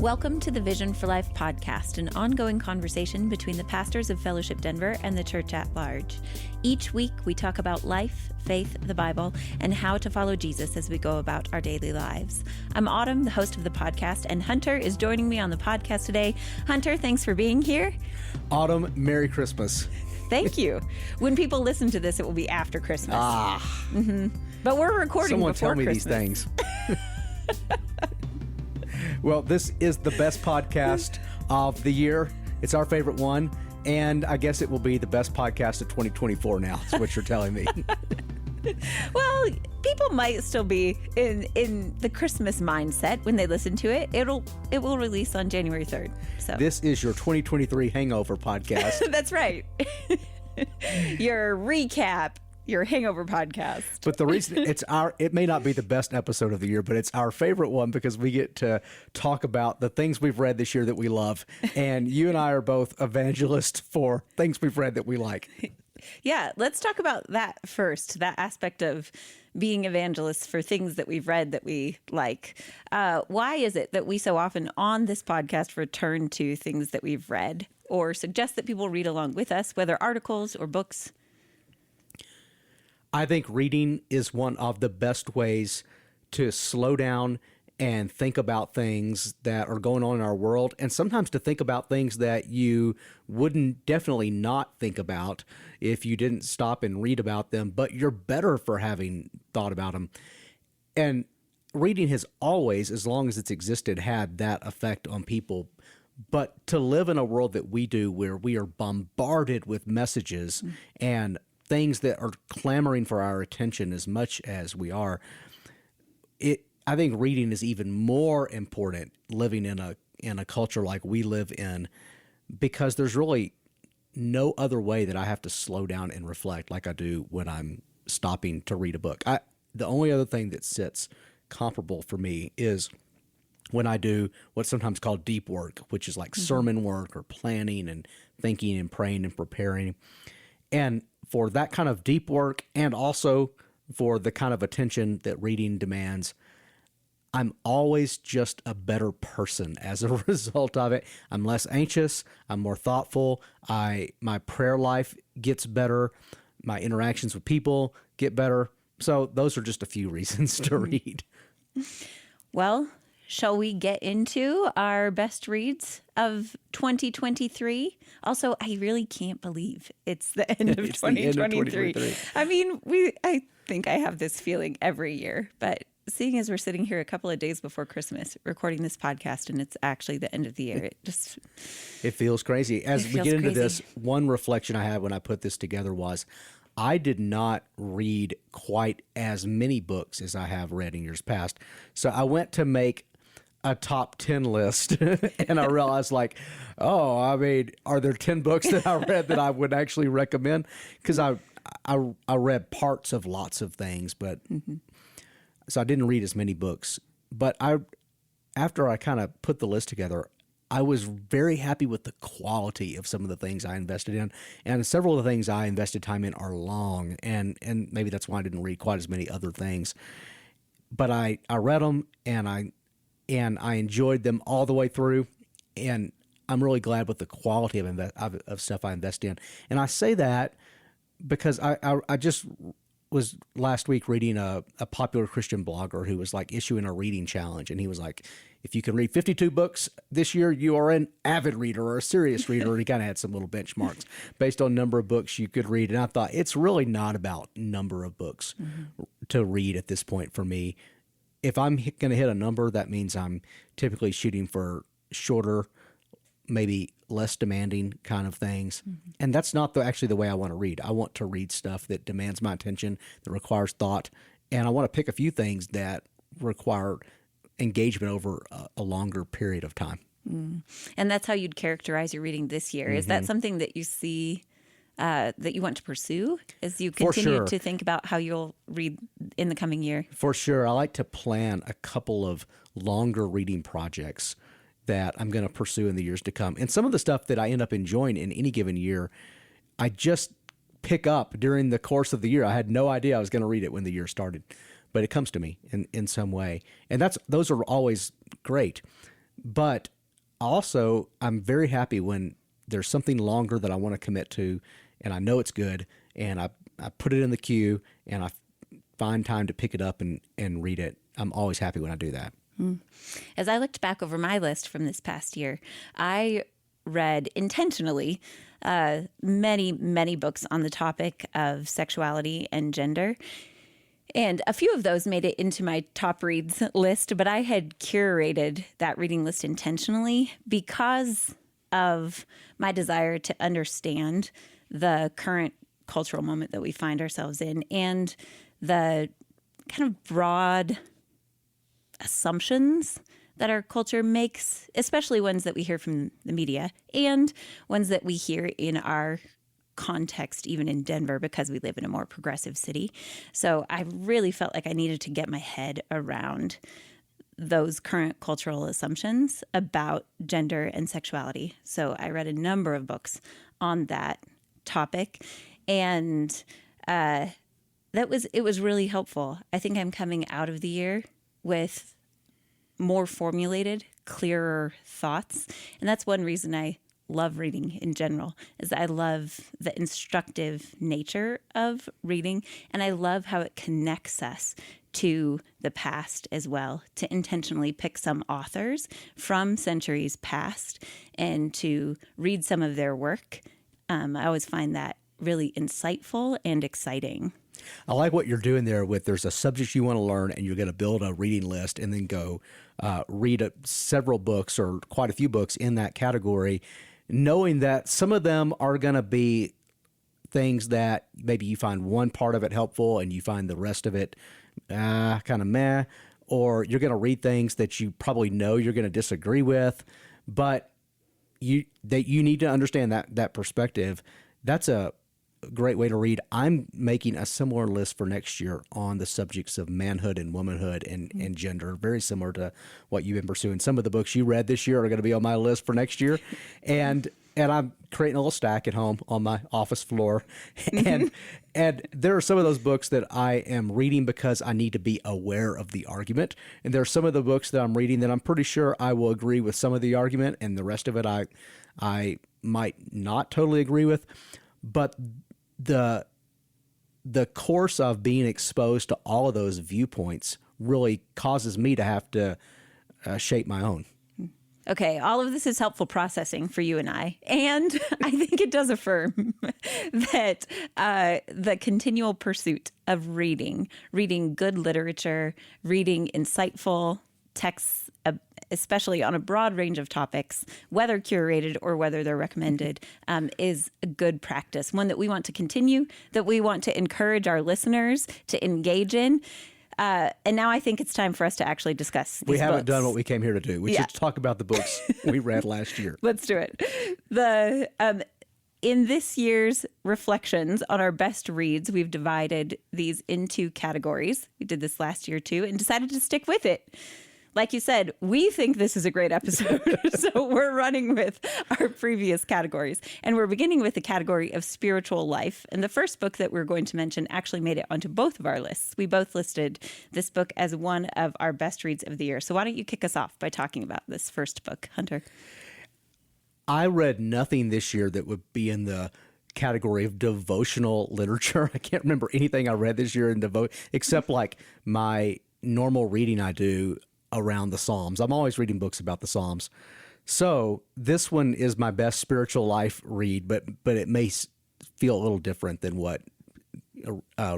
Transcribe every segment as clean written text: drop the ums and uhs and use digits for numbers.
Welcome to the Vision for Life podcast, an ongoing conversation between the pastors of Fellowship Denver and the church at large. Each week, we talk about life, faith, the Bible, and how to follow Jesus as we go about our daily lives. I'm Autumn, the host of the podcast, and Hunter is joining me on the podcast today. Hunter, thanks for being here. Autumn, Merry Christmas. Thank you. When people listen to this, it will be after Christmas. But we're recording Someone before tell me Christmas. these things. Well, this is the best podcast of the year. It's our favorite one, and I guess it will be the best podcast of 2024 now, is what you're telling me. Well, people might still be in the Christmas mindset when they listen to it. It will release on January 3rd. So This is your 2023 hangover podcast. that's right. Your recap, your hangover podcast. But the reason it may not be the best episode of the year, but it's our favorite one because we get to talk about the things we've read this year that we love. And you and I are both evangelists for things we've read that we like. Yeah, let's talk about that first, that aspect of being evangelists for things that we've read that we like. Why is it that we so often on this podcast return to things that we've read or suggest that people read along with us, whether articles or books? I think reading is one of the best ways to slow down and think about things that are going on in our world, and sometimes to think about things that you wouldn't definitely not think about if you didn't stop and read about them, but you're better for having thought about them. And reading has always, as long as it's existed, had that effect on people. But to live in a world that we do where we are bombarded with messages and things that are clamoring for our attention as much as we are, I think reading is even more important living in a culture like we live in, because there's really no other way that I have to slow down and reflect like I do when I'm stopping to read a book. The only other thing that sits comparable for me is when I do what's sometimes called deep work, which is like sermon work or planning and thinking and praying and preparing. And for that kind of deep work, and also for the kind of attention that reading demands, I'm always just a better person as a result of it. I'm less anxious. I'm more thoughtful. My prayer life gets better. My interactions with people get better. So those are just a few reasons to read. Well, shall we get into our best reads of 2023? Also, I really can't believe it's the end of, It's 2023. the end of 2023. I mean, I think I have this feeling every year, but seeing as we're sitting here a couple of days before Christmas recording this podcast and it's actually the end of the year, It feels crazy. As we get into crazy. this, one reflection I had when I put this together was I did not read quite as many books as I have read in years past. So I went to make a top 10 list and I realized are there 10 books that I read that I would actually recommend? Because I read parts of lots of things, but so I didn't read as many books. But after I kind of put the list together, I was very happy with the quality of some of the things I invested in. And several of the things I invested time in are long, and maybe that's why I didn't read quite as many other things. But I read them and I enjoyed them all the way through, and I'm really glad with the quality of stuff I invest in. And I say that because I just was last week reading a popular Christian blogger who was issuing a reading challenge, and he was like, if you can read 52 books this year, you are an avid reader or a serious reader. And he kind of had some little benchmarks based on number of books you could read. And I thought it's really not about number of books to read at this point for me. If I'm going to hit a number, that means I'm typically shooting for shorter, maybe less demanding kind of things. And that's not actually the way I want to read. I want to read stuff that demands my attention, that requires thought. And I want to pick a few things that require engagement over a longer period of time. And that's how you'd characterize your reading this year. Is that something that you see that you want to pursue as you continue to think about how you'll read in the coming year? For sure. I like to plan a couple of longer reading projects that I'm going to pursue in the years to come. And some of the stuff that I end up enjoying in any given year, I just pick up during the course of the year. I had no idea I was going to read it when the year started, but it comes to me in some way. And those are always great. But also, I'm very happy when there's something longer that I want to commit to, and I know it's good, and I put it in the queue, and I find time to pick it up and read it. I'm always happy when I do that. As I looked back over my list from this past year, I read intentionally many, many books on the topic of sexuality and gender. And a few of those made it into my top reads list, but I had curated that reading list intentionally because of my desire to understand the current cultural moment that we find ourselves in and the kind of broad assumptions that our culture makes, especially ones that we hear from the media and ones that we hear in our context, even in Denver, because we live in a more progressive city. So I really felt like I needed to get my head around those current cultural assumptions about gender and sexuality. So I read a number of books on that topic, and it was really helpful. I think I'm coming out of the year with more formulated, clearer thoughts, and that's one reason I love reading in general, is I love the instructive nature of reading, and I love how it connects us to the past as well, to intentionally pick some authors from centuries past and to read some of their work. I always find that really insightful and exciting. I like what you're doing there with there's a subject you want to learn and you're going to build a reading list and then go read several books or quite a few books in that category, knowing that some of them are going to be things that maybe you find one part of it helpful and you find the rest of it kind of meh, or you're going to read things that you probably know you're going to disagree with, but you need to understand that perspective. That's a great way to read. I'm making a similar list for next year on the subjects of manhood and womanhood and gender, very similar to what you've been pursuing. Some of the books you read this year are going to be on my list for next year. And I'm creating a little stack at home on my office floor. And there are some of those books that I am reading because I need to be aware of the argument. And there are some of the books that I'm reading that I'm pretty sure I will agree with some of the argument, and the rest of it I might not totally agree with. But the course of being exposed to all of those viewpoints really causes me to have to shape my own. Okay, all of this is helpful processing for you and I. And I think it does affirm that the continual pursuit of reading good literature, reading insightful texts, especially on a broad range of topics, whether curated or whether they're recommended, is a good practice, one that we want to continue, that we want to encourage our listeners to engage in. And now I think it's time for us to actually discuss these We haven't books. done what we came here to do. We should talk about the books we read last year. Let's do it. In this year's reflections on our best reads, we've divided these into categories. We did this last year too and decided to stick with it. Like you said, we think this is a great episode, so we're running with our previous categories. And we're beginning with the category of spiritual life. And the first book that we're going to mention actually made it onto both of our lists. We both listed this book as one of our best reads of the year. So why don't you kick us off by talking about this first book, Hunter? I read nothing this year that would be in the category of devotional literature. I can't remember anything I read this year in except like my normal reading I do around the Psalms. I'm always reading books about the Psalms. So this one is my best spiritual life read, but it may feel a little different than what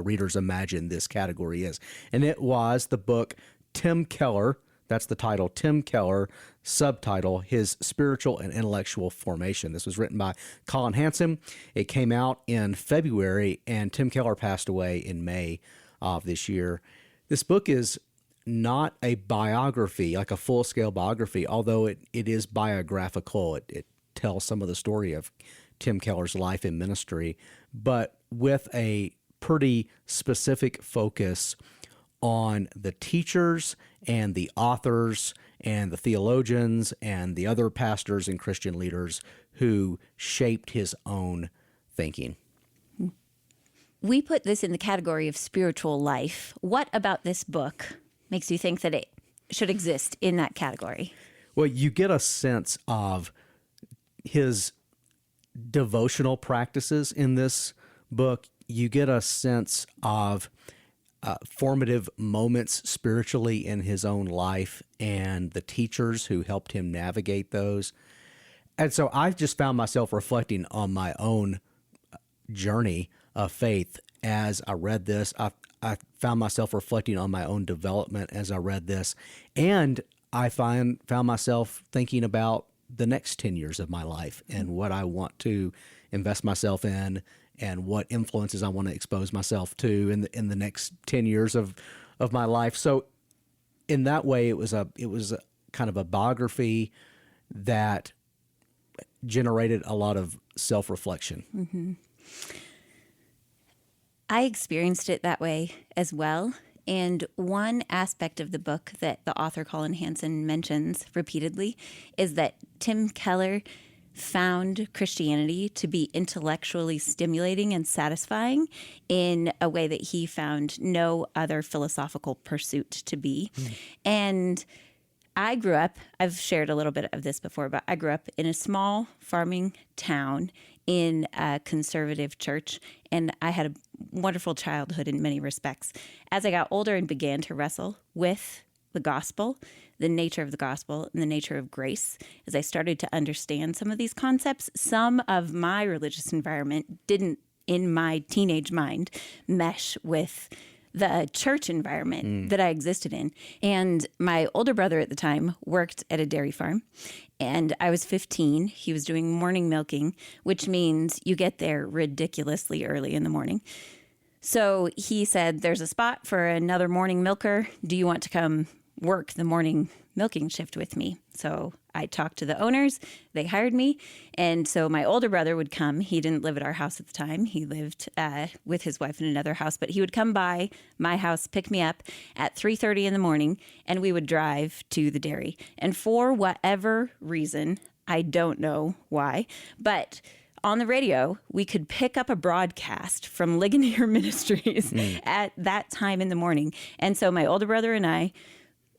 readers imagine this category is. And it was the book Tim Keller. That's the title, Tim Keller, subtitle, His Spiritual and Intellectual Formation. This was written by Colin Hansen. It came out in February, and Tim Keller passed away in May of this year. This book is not a biography, like a full-scale biography, although it is biographical. It tells some of the story of Tim Keller's life and ministry, but with a pretty specific focus on the teachers and the authors and the theologians and the other pastors and Christian leaders who shaped his own thinking. We put this in the category of spiritual life. What about this book makes you think that it should exist in that category? Well, you get a sense of his devotional practices in this book. You get a sense of formative moments spiritually in his own life and the teachers who helped him navigate those. And so I just found myself reflecting on my own journey of faith as I read this. I found myself reflecting on my own development as I read this. And I found myself thinking about the next 10 years of my life and what I want to invest myself in and what influences I want to expose myself to in the next 10 years of my life. So in that way, it was a kind of a biography that generated a lot of self-reflection. Mm-hmm. I experienced it that way as well. And one aspect of the book that the author Colin Hansen mentions repeatedly is that Tim Keller found Christianity to be intellectually stimulating and satisfying in a way that he found no other philosophical pursuit to be. And I grew up, I've shared a little bit of this before, but I grew up in a small farming town in a conservative church, and I had a wonderful childhood in many respects. As I got older and began to wrestle with the gospel, the nature of the gospel, and the nature of grace, as I started to understand some of these concepts, some of my religious environment didn't, in my teenage mind, mesh with the church environment that I existed in. And my older brother at the time worked at a dairy farm, and I was 15. He was doing morning milking, which means you get there ridiculously early in the morning. So he said, there's a spot for another morning milker. Do you want to come work the morning milking shift with me? So I talked to the owners. They hired me. And so my older brother would come. He didn't live at our house at the time. He lived with his wife in another house. But he would come by my house, pick me up at 3:30 in the morning, and we would drive to the dairy. And for whatever reason, I don't know why, but on the radio, we could pick up a broadcast from Ligonier Ministries at that time in the morning. And so my older brother and I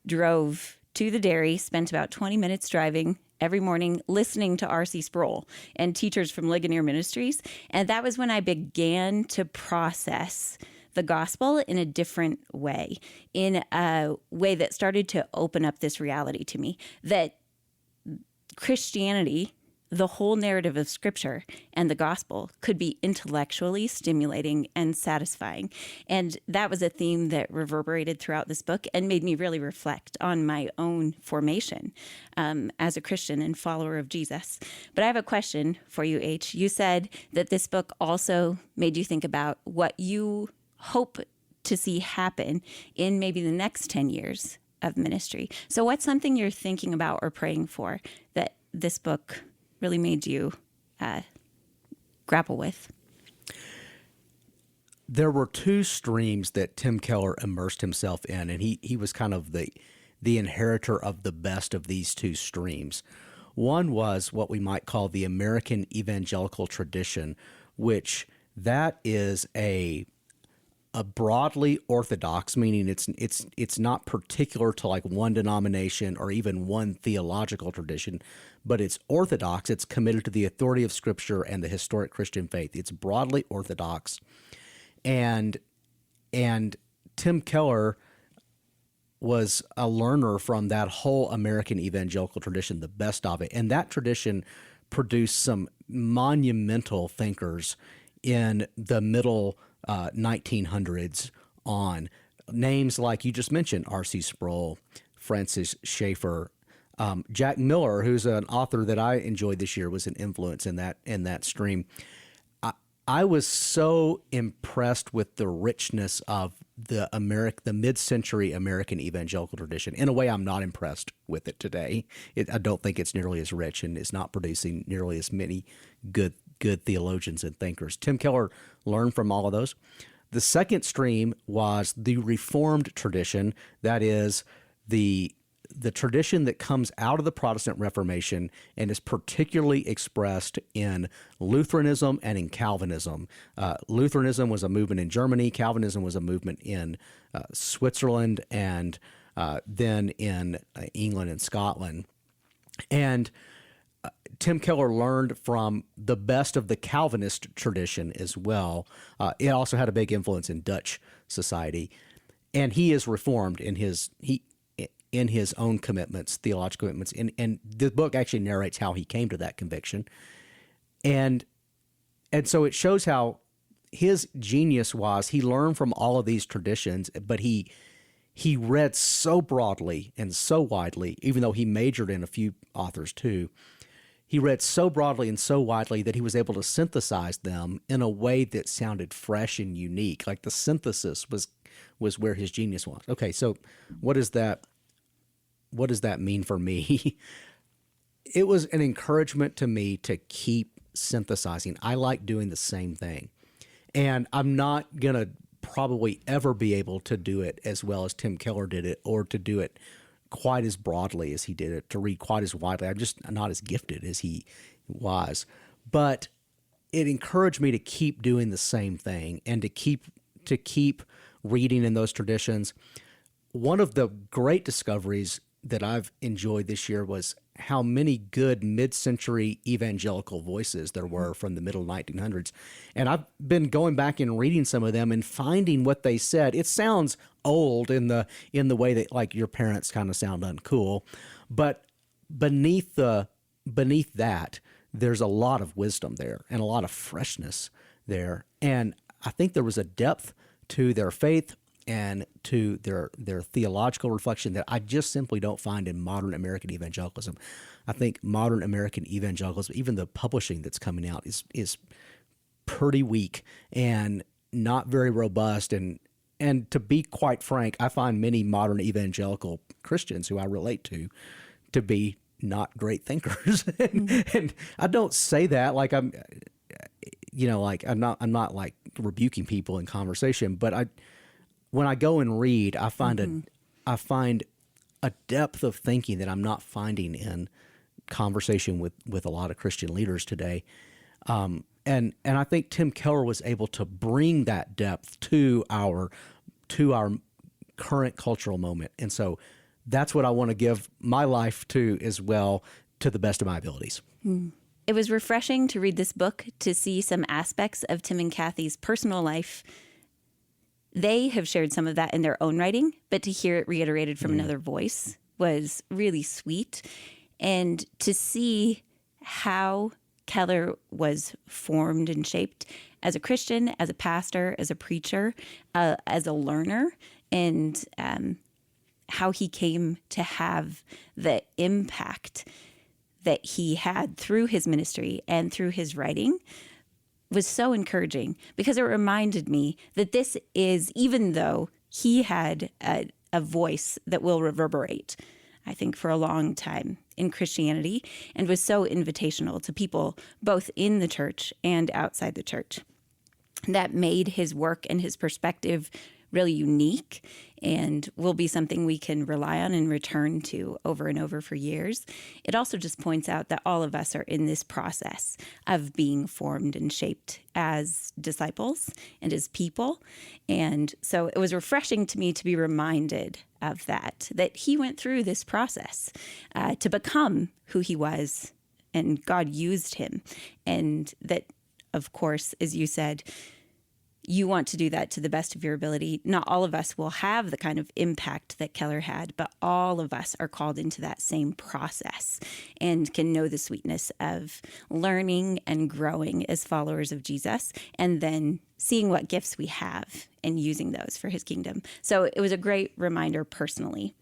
drove to the dairy, spent about 20 minutes driving every morning, listening to R.C. Sproul and teachers from Ligonier Ministries. And that was when I began to process the gospel in a different way, in a way that started to open up this reality to me, that Christianity, the whole narrative of Scripture and the gospel, could be intellectually stimulating and satisfying. And that was a theme that reverberated throughout this book and made me really reflect on my own formation as a Christian and follower of Jesus. But I have a question for you, H. You said that this book also made you think about what you hope to see happen in maybe the next 10 years of ministry. So what's something you're thinking about or praying for that this book really made you grapple with? There were two streams that Tim Keller immersed himself in, and he was kind of the inheritor of the best of these two streams. One was what we might call the American evangelical tradition, which that is a broadly orthodox, meaning it's not particular to like one denomination or even one theological tradition, but it's orthodox. It's committed to the authority of Scripture and the historic Christian faith. It's broadly orthodox, and Tim Keller was a learner from that whole American evangelical tradition, the best of it, and that tradition produced some monumental thinkers in the middle 1900s on. Names like you just mentioned, R.C. Sproul, Francis Schaeffer, Jack Miller, who's an author that I enjoyed this year, was an influence in that stream. I was so impressed with the richness of the mid-century American evangelical tradition. In a way, I'm not impressed with it today. I don't think it's nearly as rich, and it's not producing nearly as many good theologians and thinkers. Tim Keller learned from all of those. The second stream was the Reformed tradition, that is the tradition that comes out of the Protestant Reformation and is particularly expressed in Lutheranism and in Calvinism. Lutheranism was a movement in Germany. Calvinism was a movement in Switzerland and then in England and Scotland. And Tim Keller learned from the best of the Calvinist tradition as well. It also had a big influence in Dutch society, and he is reformed in his own commitments, theological commitments. And the book actually narrates how he came to that conviction, and so it shows how his genius was. He learned from all of these traditions, but he read so broadly and so widely, even though he majored in a few authors too. He read so broadly and so widely that he was able to synthesize them in a way that sounded fresh and unique. Like the synthesis was where his genius was. Okay, so what does that mean for me? It was an encouragement to me to keep synthesizing. I like doing the same thing. And I'm not going to probably ever be able to do it as well as Tim Keller did it, or to do it quite as broadly as he did it, to read quite as widely. I'm just not as gifted as he was. But it encouraged me to keep doing the same thing and to keep reading in those traditions. One of the great discoveries that I've enjoyed this year was how many good mid-century evangelical voices there were from the middle 1900s. And I've been going back and reading some of them and finding what they said. It sounds old in the way that like your parents kind of sound uncool, but beneath that, there's a lot of wisdom there and a lot of freshness there. And I think there was a depth to their faith and to their theological reflection that I just simply don't find in modern American evangelicalism. I think modern American evangelicalism, even the publishing that's coming out, is pretty weak and not very robust. And to be quite frank, I find many modern evangelical Christians who I relate to be not great thinkers. And I don't say that like I'm not like rebuking people in conversation, but when I go and read, I find a depth of thinking that I'm not finding in conversation with a lot of Christian leaders today. And I think Tim Keller was able to bring that depth to our current cultural moment. And so that's what I want to give my life to as well, to the best of my abilities. It was refreshing to read this book, to see some aspects of Tim and Kathy's personal life. They have shared some of that in their own writing, but to hear it reiterated from another voice was really sweet. And to see how Keller was formed and shaped as a Christian, as a pastor, as a preacher, as a learner, and how he came to have the impact that he had through his ministry and through his writing was so encouraging, because it reminded me that this is, even though he had a voice that will reverberate, I think, for a long time in Christianity, and was so invitational to people both in the church and outside the church, that made his work and his perspective really unique and will be something we can rely on and return to over and over for years. It also just points out that all of us are in this process of being formed and shaped as disciples and as people. And so it was refreshing to me to be reminded of that he went through this process to become who he was, and God used him. And that, of course, as you said, you want to do that to the best of your ability. Not all of us will have the kind of impact that Keller had, but all of us are called into that same process and can know the sweetness of learning and growing as followers of Jesus, and then seeing what gifts we have and using those for his kingdom. So it was a great reminder personally.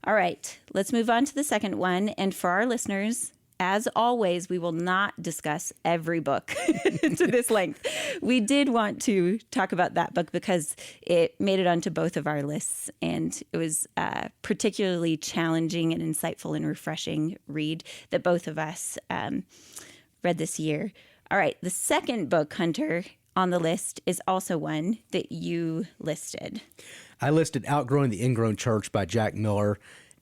All right, let's move on to the second one. And for our listeners, as always, we will not discuss every book to this length. We did want to talk about that book because it made it onto both of our lists, and it was a particularly challenging and insightful and refreshing read that both of us read this year. All right, the second book, Hunter, on the list is also one that you listed. I listed Outgrowing the Ingrown Church by Jack Miller,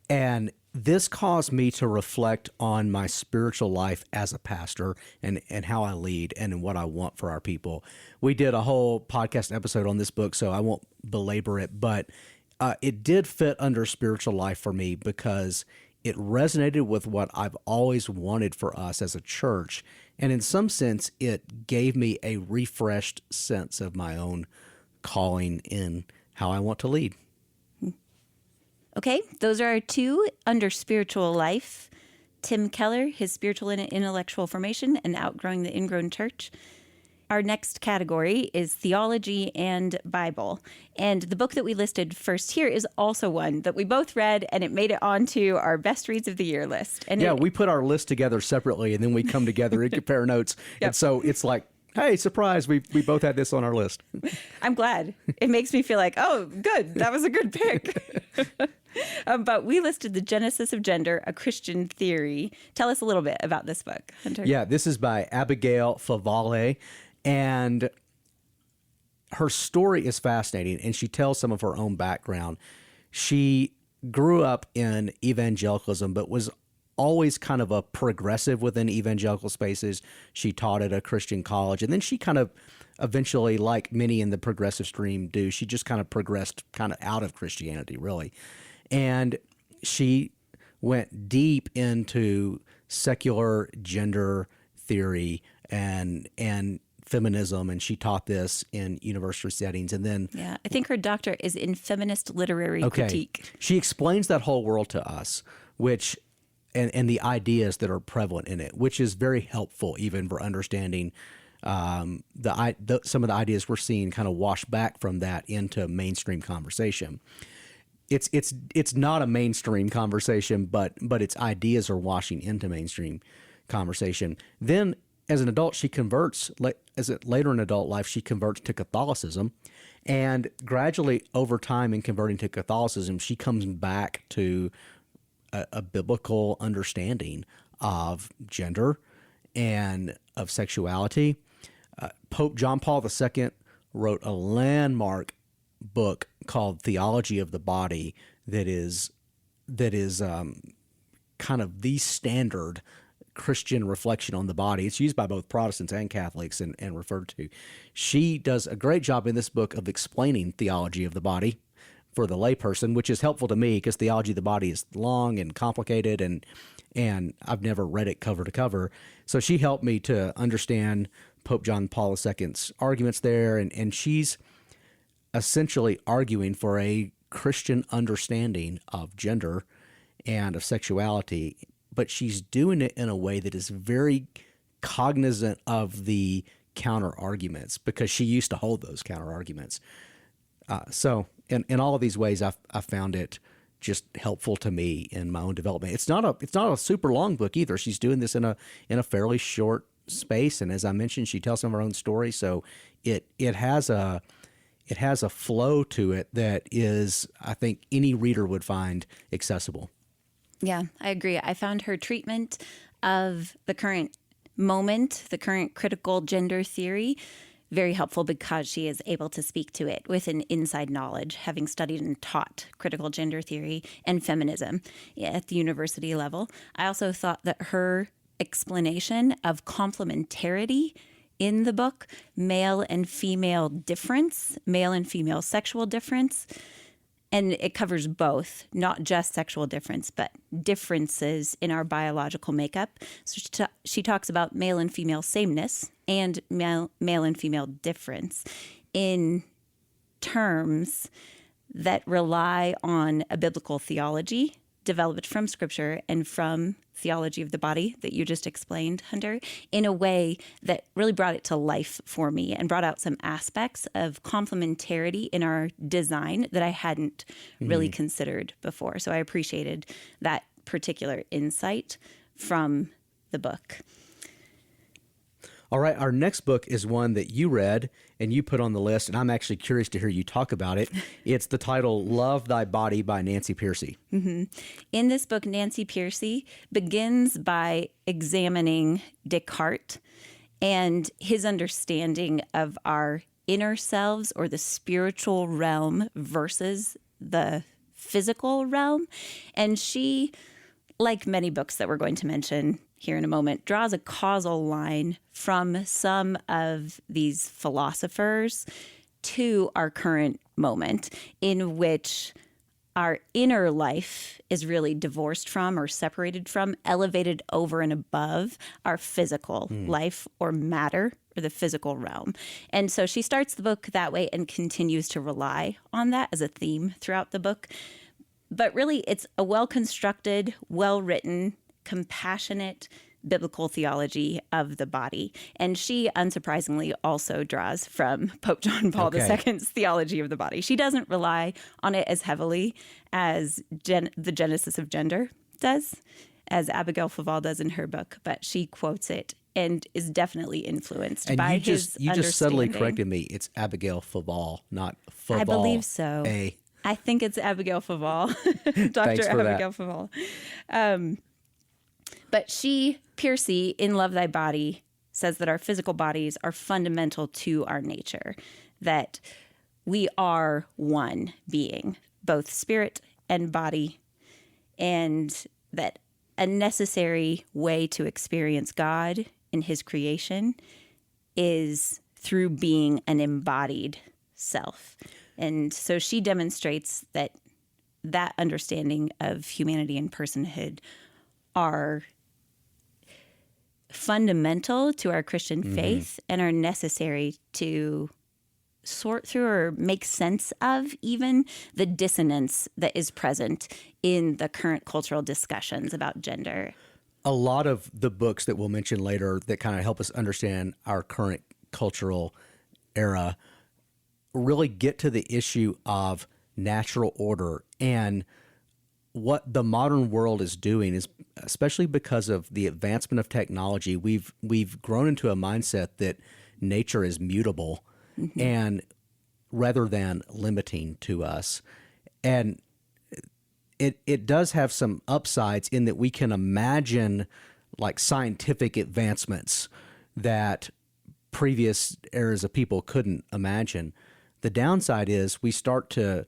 and this caused me to reflect on my spiritual life as a pastor and how I lead and what I want for our people. We did a whole podcast episode on this book, so I won't belabor it, but it did fit under spiritual life for me because it resonated with what I've always wanted for us as a church. And in some sense, it gave me a refreshed sense of my own calling in how I want to lead. Okay, those are our two under spiritual life. Tim Keller, his spiritual and intellectual formation and outgrowing the ingrown church. Our next category is Theology and Bible. And the book that we listed first here is also one that we both read, and it made it onto our best reads of the year list. And we put our list together separately, and then we come together and compare notes. Yep. And so it's like, hey, surprise, we both had this on our list. I'm glad. It makes me feel like, oh, good, that was a good pick. But we listed The Genesis of Gender, a Christian Theory. Tell us a little bit about this book, Hunter. Yeah, this is by Abigail Favale. And her story is fascinating, and she tells some of her own background. She grew up in evangelicalism, but was always kind of a progressive within evangelical spaces. She taught at a Christian college, and then she kind of eventually, like many in the progressive stream do, she just kind of progressed kind of out of Christianity, really. And she went deep into secular gender theory and feminism, and she taught this in university settings. And then I think her doctorate is in feminist literary critique. She explains that whole world to us, which and the ideas that are prevalent in it, which is very helpful even for understanding some of the ideas we're seeing kind of wash back from that into mainstream conversation. It's not a mainstream conversation, but its ideas are washing into mainstream conversation. Then as an adult, she converts. Later in adult life, she converts to Catholicism, and gradually over time in converting to Catholicism, she comes back to a biblical understanding of gender and of sexuality. Pope John Paul II wrote a landmark book called Theology of the Body that is kind of the standard Christian reflection on the body. It's used by both Protestants and Catholics and referred to. She does a great job in this book of explaining theology of the body for the layperson, which is helpful to me because theology of the body is long and complicated, and I've never read it cover to cover. So she helped me to understand Pope John Paul II's arguments there, and she's essentially arguing for a Christian understanding of gender and of sexuality, but she's doing it in a way that is very cognizant of the counter arguments because she used to hold those counter arguments. So in all of these ways, I found it just helpful to me in my own development. It's not a super long book either. She's doing this in a fairly short space, and as I mentioned, she tells some of her own story. So it has a flow to it that is, I think, any reader would find accessible. Yeah, I agree. I found her treatment of the current moment, the current critical gender theory, very helpful because she is able to speak to it with an inside knowledge, having studied and taught critical gender theory and feminism at the university level. I also thought that her explanation of complementarity in the book, male and female difference, male and female sexual difference, and it covers both, not just sexual difference, but differences in our biological makeup. So she talks about male and female sameness and male and female difference in terms that rely on a biblical theology developed from Scripture and from theology of the body that you just explained, Hunter, in a way that really brought it to life for me and brought out some aspects of complementarity in our design that I hadn't really considered before. So I appreciated that particular insight from the book. All right, our next book is one that you read and you put on the list, and I'm actually curious to hear you talk about it. It's the title Love Thy Body by Nancy Pearcey. Mm-hmm. In this book, Nancy Pearcey begins by examining Descartes and his understanding of our inner selves or the spiritual realm versus the physical realm. And she, like many books that we're going to mention here in a moment, draws a causal line from some of these philosophers to our current moment in which our inner life is really divorced from or separated from, elevated over and above our physical life or matter or the physical realm. And so she starts the book that way and continues to rely on that as a theme throughout the book. But really, it's a well-constructed, well-written, compassionate biblical theology of the body. And she, unsurprisingly, also draws from Pope John Paul II's theology of the body. She doesn't rely on it as heavily as the Genesis of Gender does, as Abigail Faval does in her book, but she quotes it and is definitely influenced and by you his you just subtly understanding. corrected me. It's Abigail Faval, not Faval. I believe so. I think it's Abigail Faval, Dr. Abigail Faval. But she, Piercy, in Love Thy Body, says that our physical bodies are fundamental to our nature, that we are one being, both spirit and body, and that a necessary way to experience God in his creation is through being an embodied self. And so she demonstrates that that understanding of humanity and personhood are fundamental to our Christian faith and are necessary to sort through or make sense of even the dissonance that is present in the current cultural discussions about gender. A lot of the books that we'll mention later that kind of help us understand our current cultural era really get to the issue of natural order, and what the modern world is doing is, especially because of the advancement of technology, we've grown into a mindset that nature is mutable and rather than limiting to us. And it does have some upsides in that we can imagine like scientific advancements that previous eras of people couldn't imagine. The downside is we start to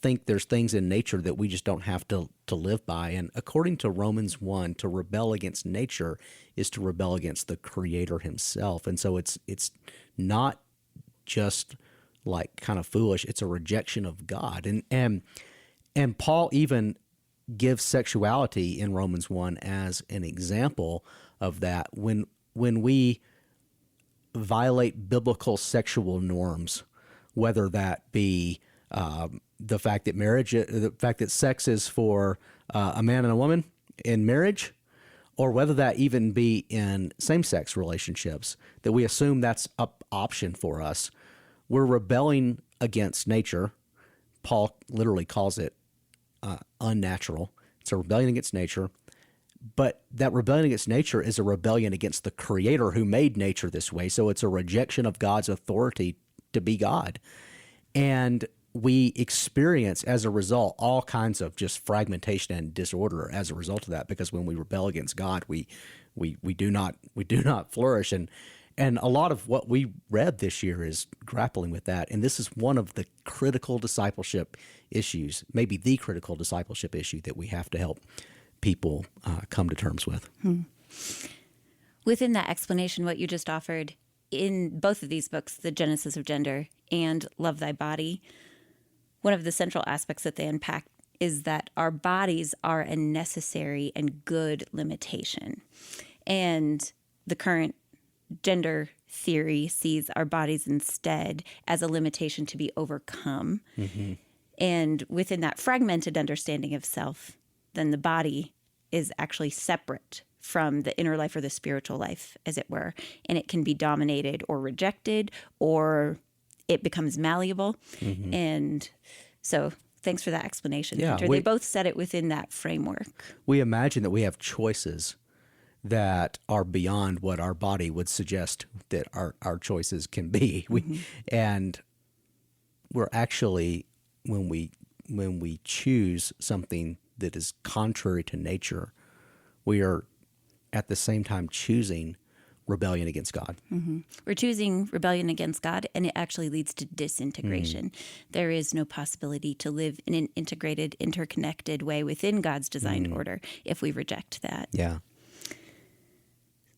think there's things in nature that we just don't have to live by. And according to Romans 1, to rebel against nature is to rebel against the Creator himself. And so it's not just like kind of foolish, it's a rejection of God. And Paul even gives sexuality in Romans 1 as an example of that. When we violate biblical sexual norms, whether that be the fact that sex is for a man and a woman in marriage, or whether that even be in same-sex relationships, that we assume that's an option for us, we're rebelling against nature. Paul literally calls it unnatural. It's a rebellion against nature. But that rebellion against nature is a rebellion against the Creator who made nature this way. So it's a rejection of God's authority to be God. And we experience, as a result, all kinds of just fragmentation and disorder as a result of that, because when we rebel against God, we do not flourish. And a lot of what we read this year is grappling with that. And this is one of the critical discipleship issues, maybe the critical discipleship issue that we have to help people come to terms with. Within that explanation, what you just offered, in both of these books, The Genesis of Gender and Love Thy Body, one of the central aspects that they unpack is that our bodies are a necessary and good limitation. And the current gender theory sees our bodies instead as a limitation to be overcome. And within that fragmented understanding of self, then the body is actually separate from the inner life or the spiritual life, as it were. And it can be dominated or rejected, or it becomes malleable. And so thanks for that explanation, Peter. They both said it within that framework. We imagine that we have choices that are beyond what our body would suggest that our choices can be. And we're actually, when we choose something that is contrary to nature, we are at the same time choosing rebellion against God. We're choosing rebellion against God, and it actually leads to disintegration. There is no possibility to live in an integrated, interconnected way within God's designed order if we reject that. Yeah.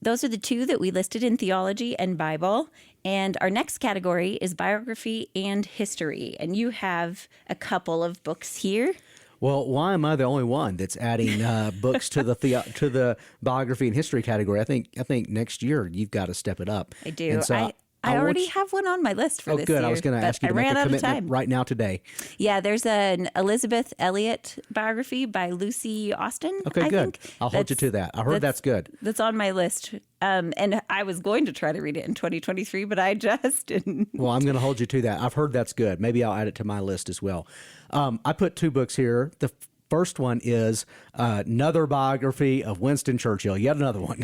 Those are the two that we listed in Theology and Bible. And our next category is Biography and History. And you have a couple of books here. Well, why am I the only one that's adding books to the biography and history category? I think next year you've got to step it up. I do. And so I already have one on my list for this good. year. I was going to ask you to make a commitment right now today. Yeah, there's an Elizabeth Elliot biography by Lucy Austin. Okay, good. I'll hold you to that. I heard that's good. That's on my list. And I was going to try to read it in 2023, but I just didn't. Well, I'm going to hold you to that. I've heard that's good. Maybe I'll add it to my list as well. I put 2 books here. The first one is another biography of Winston Churchill. Yet another one.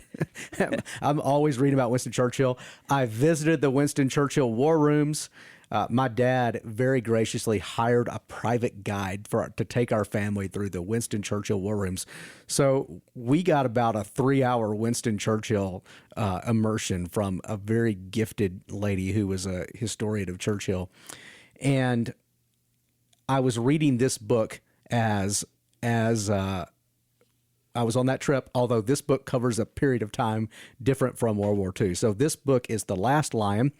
I'm always reading about Winston Churchill. I visited the Winston Churchill war rooms. My dad very graciously hired a private guide to take our family through the Winston Churchill war rooms. So we got about a 3-hour Winston Churchill immersion from a very gifted lady who was a historian of Churchill. And I was reading this book as I was on that trip, although this book covers a period of time different from World War II. So this book is The Last Lion,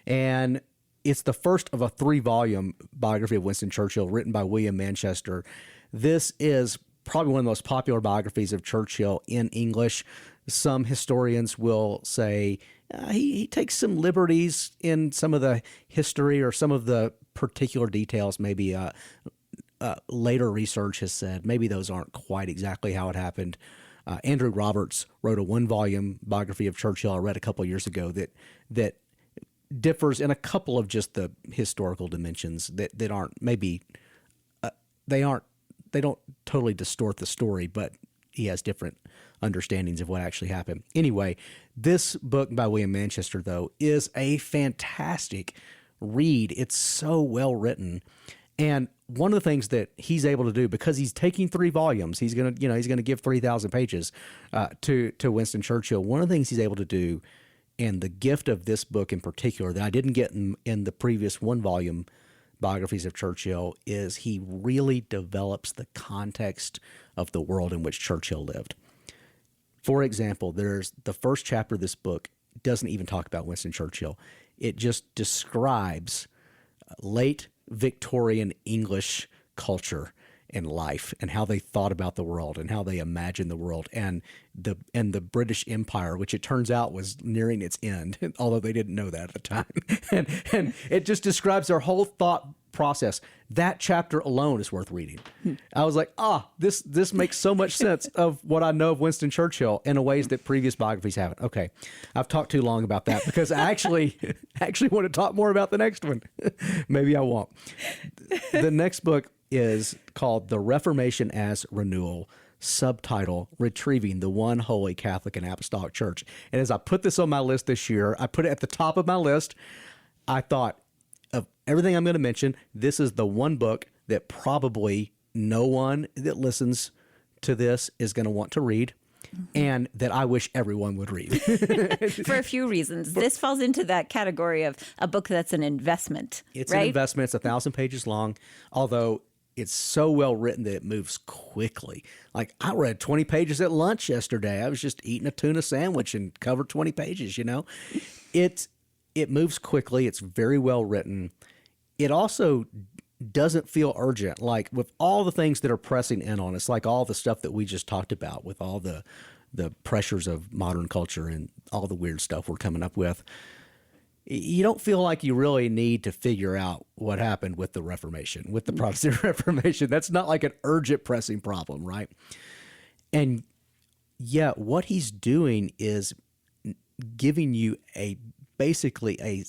and it's the first of a 3-volume biography of Winston Churchill written by William Manchester. This is probably one of the most popular biographies of Churchill in English. Some historians will say he takes some liberties in some of the history or some of the particular details. Maybe later research has said maybe those aren't quite exactly how it happened. Andrew Roberts wrote a 1-volume biography of Churchill I read a couple of years ago that differs in a couple of just the historical dimensions that aren't maybe they don't totally distort the story, but he has different understandings of what actually happened. Anyway, this book by William Manchester, though, is a fantastic read. It's so well written. And one of the things that he's able to do, because he's taking 3 volumes, he's gonna give 3,000 pages to Winston Churchill. One of the things he's able to do, and the gift of this book in particular that I didn't get in the previous 1-volume biographies of Churchill, is he really develops the context of the world in which Churchill lived. For example, there's the first chapter of this book doesn't even talk about Winston Churchill. It just describes late Victorian English culture and life and how they thought about the world and how they imagined the world and the British Empire, which it turns out was nearing its end, although they didn't know that at the time. and it just describes their whole thought process. That chapter alone is worth reading. I was like, this makes so much sense of what I know of Winston Churchill in a ways that previous biographies haven't. Okay, I've talked too long about that because I actually want to talk more about the next one. Maybe I won't. The next book is called The Reformation as Renewal, subtitle, Retrieving the One Holy Catholic and Apostolic Church. And as I put this on my list this year, I put it at the top of my list. I thought, of everything I'm going to mention, this is the one book that probably no one that listens to this is going to want to read, and that I wish everyone would read. For a few reasons. This falls into that category of a book that's an investment. It's right? an investment. It's 1,000 pages long, although it's so well written that it moves quickly. Like, I read 20 pages at lunch yesterday. I was just eating a tuna sandwich and covered 20 pages, you know? It moves quickly. It's very well written. It also doesn't feel urgent. Like, with all the things that are pressing in on us, like all the stuff that we just talked about with all the pressures of modern culture and all the weird stuff we're coming up with, you don't feel like you really need to figure out what happened with the Reformation, with the Protestant Reformation. That's not like an urgent pressing problem, right? And yet what he's doing is giving you basically a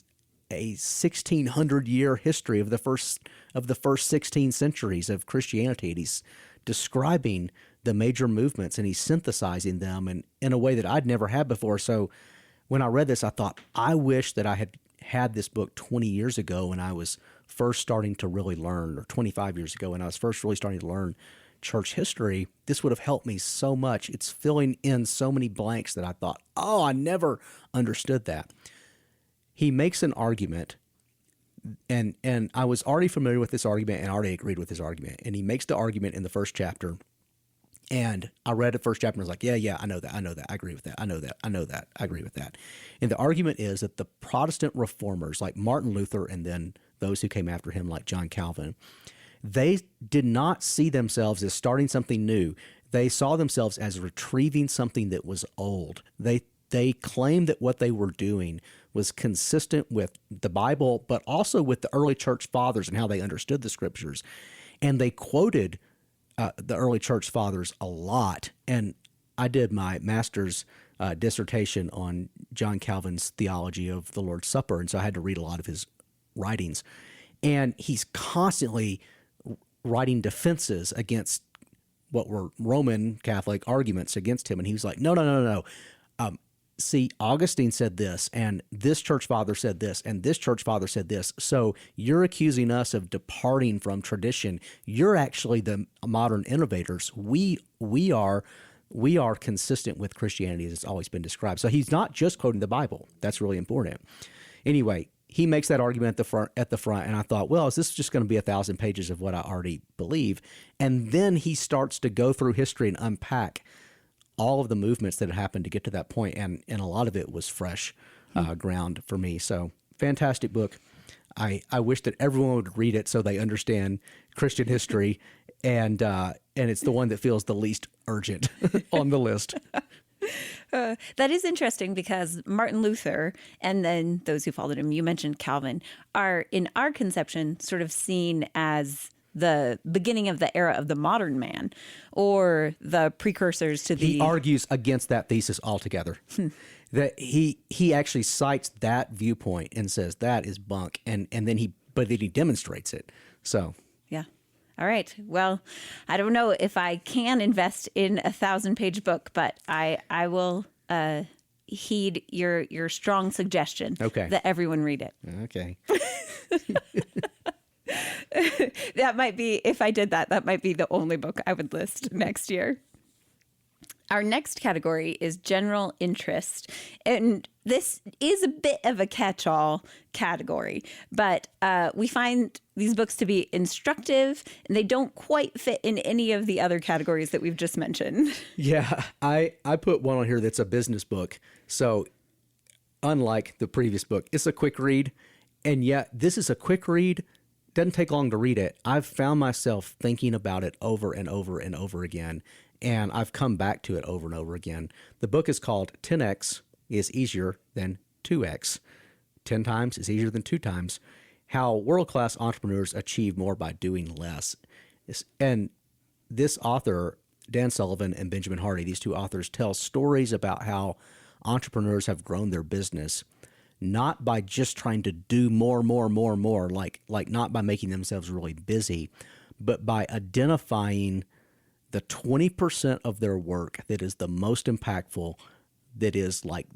1,600-year history of the first 16 centuries of Christianity. And he's describing the major movements and he's synthesizing them in a way that I'd never had before. So when I read this, I thought, I wish that I had this book 20 years ago when I was first starting to really learn, or 25 years ago when I was first really starting to learn church history. This would have helped me so much. It's filling in so many blanks that I thought, I never understood that. He makes an argument, and I was already familiar with this argument and already agreed with his argument. And he makes the argument in the first chapter. And I read the first chapter and was like, yeah, I know that. I agree with that. I know that. I agree with that. And the argument is that the Protestant reformers, like Martin Luther and then those who came after him, like John Calvin, They did not see themselves as starting something new. They saw themselves as retrieving something that was old. They claimed that what they were doing was consistent with the Bible, but also with the early church fathers and how they understood the scriptures. And they quoted the early church fathers a lot. And I did my master's dissertation on John Calvin's theology of the Lord's Supper, and so I had to read a lot of his writings. And he's constantly writing defenses against what were Roman Catholic arguments against him. And he was like, no. See, Augustine said this, and this church father said this, and this church father said this. So you're accusing us of departing from tradition. You're actually the modern innovators. We are consistent with Christianity as it's always been described. So he's not just quoting the Bible. That's really important. Anyway, he makes that argument at the front, and I thought, well, is this just going to be 1,000 pages of what I already believe? And then he starts to go through history and unpack all of the movements that had happened to get to that point, and a lot of it was fresh ground for me. So fantastic book. I wish that everyone would read it so they understand Christian history, and it's the one that feels the least urgent on the list. That is interesting because Martin Luther and then those who followed him, you mentioned Calvin, are in our conception sort of seen as the beginning of the era of the modern man, or the precursors to the... He argues against that thesis altogether. That he actually cites that viewpoint and says that is bunk, and then he demonstrates it. So yeah. All right. Well, I don't know if I can invest in a 1,000-page book, but I will heed your strong suggestion. Okay. That everyone read it. Okay. That might be, if I did that might be the only book I would list next year. Our next category is general interest. And this is a bit of a catch-all category, but we find these books to be instructive, and they don't quite fit in any of the other categories that we've just mentioned. Yeah, I put one on here that's a business book. So unlike the previous book, it's a quick read, and yet this is a quick read. Doesn't take long to read it. I've found myself thinking about it over and over and over again, and I've come back to it over and over again. The book is called 10X is Easier Than 2X. 10 times is easier than 2 times. How world-class entrepreneurs achieve more by doing less. And this author, Dan Sullivan and Benjamin Hardy, these two authors, tell stories about how entrepreneurs have grown their business, not by just trying to do more, like not by making themselves really busy, but by identifying the 20% of their work that is the most impactful, that is like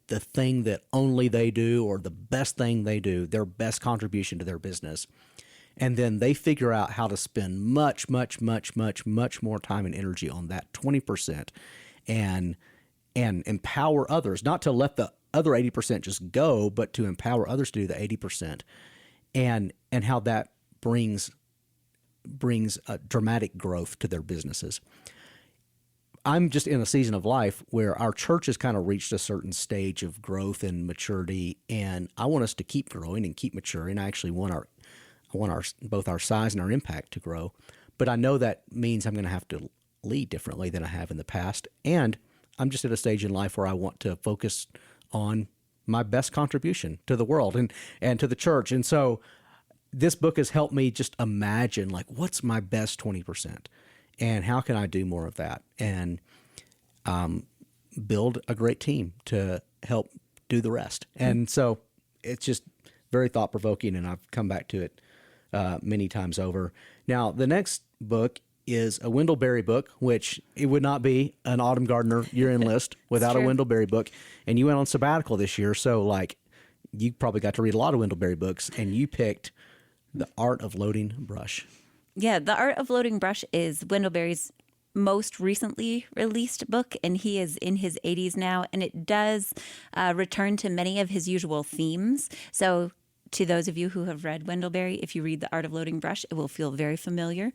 the thing that only they do, or the best thing they do, their best contribution to their business. And then they figure out how to spend much more time and energy on that 20% and empower others, not to let the other 80% just go, but to empower others to do the 80%, and how that brings a dramatic growth to their businesses. I'm just in a season of life where our church has kind of reached a certain stage of growth and maturity, and I want us to keep growing and keep maturing. I actually want both our size and our impact to grow, but I know that means I'm going to have to lead differently than I have in the past, and I'm just at a stage in life where I want to focus on my best contribution to the world and to the church. And so this book has helped me just imagine, like, what's my best 20%, and how can I do more of that, and build a great team to help do the rest. And so it's just very thought-provoking, and I've come back to it many times over. Now, the next book is a Wendell Berry book, which it would not be an Autumn Gardner year-end list without a Wendell Berry book. And you went on sabbatical this year, so like you probably got to read a lot of Wendell Berry books, and you picked The Art of Loading Brush. Yeah, The Art of Loading Brush is Wendell Berry's most recently released book, and he is in his 80s now, and it does return to many of his usual themes. So to those of you who have read Wendell Berry, if you read The Art of Loading Brush, it will feel very familiar.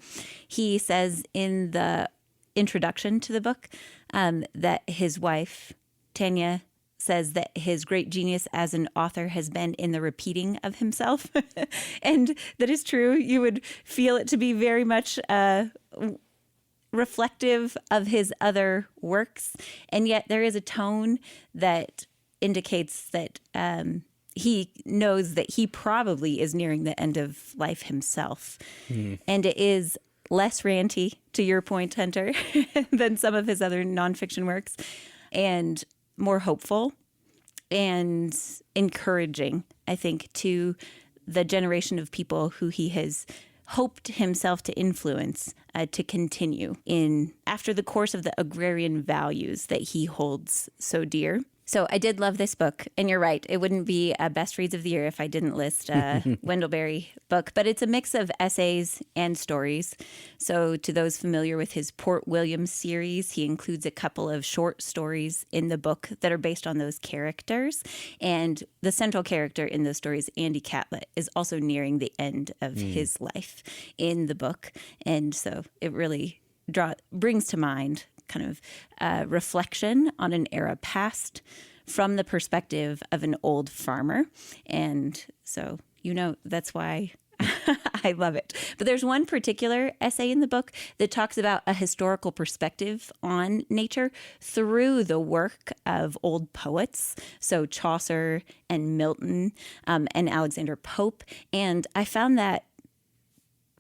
He says in the introduction to the book that his wife, Tanya, says that his great genius as an author has been in the repeating of himself. And that is true. You would feel it to be very much reflective of his other works. And yet there is a tone that indicates that he knows that he probably is nearing the end of life himself. And it is less ranty, to your point, Hunter, than some of his other nonfiction works, and more hopeful and encouraging, I think, to the generation of people who he has hoped himself to influence to continue in after the course of the agrarian values that he holds so dear. So I did love this book, and you're right. It wouldn't be a best reads of the year if I didn't list a Wendell-Berry book, but it's a mix of essays and stories. So to those familiar with his Port Williams series, he includes a couple of short stories in the book that are based on those characters. And the central character in those stories, Andy Catlett, is also nearing the end of his life in the book. And so it really brings to mind kind of reflection on an era past from the perspective of an old farmer. And so, that's why I love it. But there's one particular essay in the book that talks about a historical perspective on nature through the work of old poets. So Chaucer and Milton and Alexander Pope. And I found that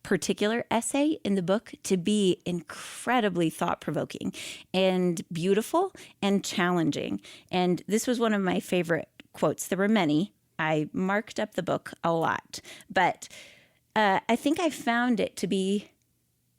particular essay in the book to be incredibly thought-provoking and beautiful and challenging. And this was one of my favorite quotes. There were many. I marked up the book a lot, but I think I found it to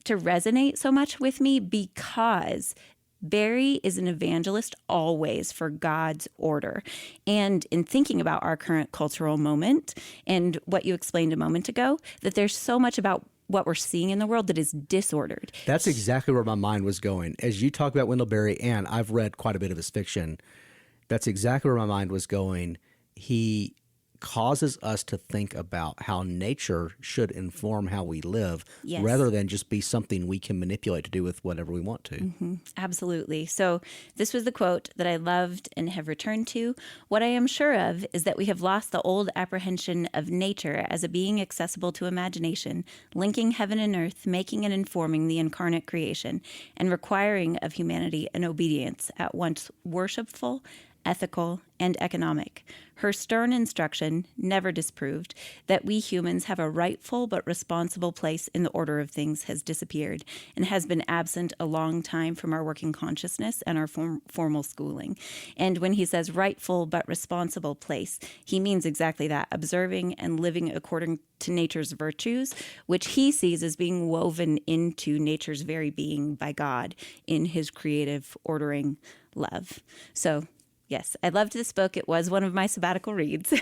resonate so much with me because Berry is an evangelist always for God's order. And in thinking about our current cultural moment and what you explained a moment ago, that there's so much about what we're seeing in the world that is disordered. That's exactly where my mind was going. As you talk about Wendell Berry, and I've read quite a bit of his fiction, that's exactly where my mind was going. He causes us to think about how nature should inform how we live, yes, rather than just be something we can manipulate to do with whatever we want to. Mm-hmm. Absolutely. So this was the quote that I loved and have returned to. What I am sure of is that we have lost the old apprehension of nature as a being accessible to imagination, linking heaven and earth, making and informing the incarnate creation, and requiring of humanity an obedience at once worshipful, ethical, and economic. Her stern instruction never disproved that we humans have a rightful but responsible place in the order of things has disappeared and has been absent a long time from our working consciousness and our formal schooling. And when he says rightful but responsible place, he means exactly that, observing and living according to nature's virtues, which he sees as being woven into nature's very being by God in his creative ordering love. So yes, I loved this book. It was one of my sabbatical reads.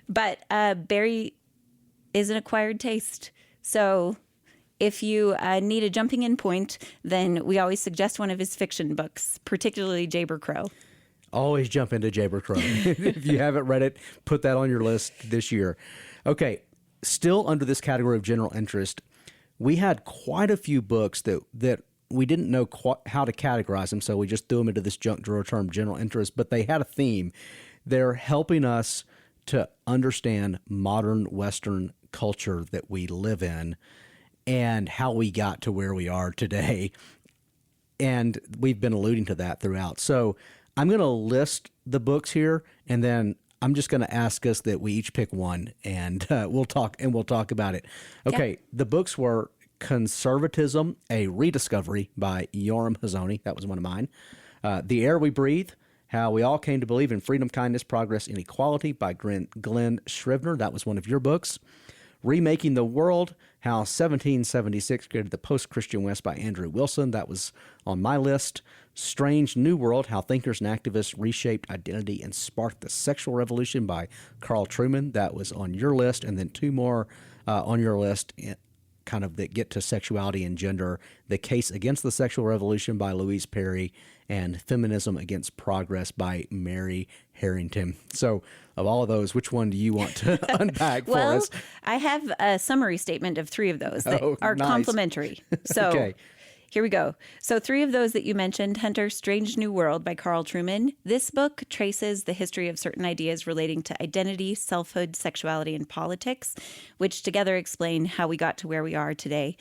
But Berry is an acquired taste. So if you need a jumping in point, then we always suggest one of his fiction books, particularly Jayber Crow. Always jump into Jayber Crow. If you haven't read it, put that on your list this year. Okay, still under this category of general interest, we had quite a few books that we didn't know how to categorize them, so we just threw them into this junk drawer term, general interest, but they had a theme. They're helping us to understand modern Western culture that we live in and how we got to where we are today. And we've been alluding to that throughout. So I'm going to list the books here, and then I'm just going to ask us that we each pick one, and we'll talk about it. Okay, yeah. The books were Conservatism, a Rediscovery by Yoram Hazony. That was one of mine. The Air We Breathe, How We All Came to Believe in Freedom, Kindness, Progress, and Equality by Glenn Scrivener. That was one of your books. Remaking the World, How 1776 Created the Post-Christian West by Andrew Wilson. That was on my list. Strange New World, How Thinkers and Activists Reshaped Identity and Sparked the Sexual Revolution by Carl Trueman. That was on your list. And then two more on your list kind of that get to sexuality and gender. The Case Against the Sexual Revolution by Louise Perry and Feminism Against Progress by Mary Harrington. So of all of those, which one do you want to unpack for us? I have a summary statement of three of those that are nice. complementary. So okay. Here we go. So 3 of those that you mentioned: Hunter, Strange New World by Carl Trueman. This book traces the history of certain ideas relating to identity, selfhood, sexuality, and politics, which together explain how we got to where we are today,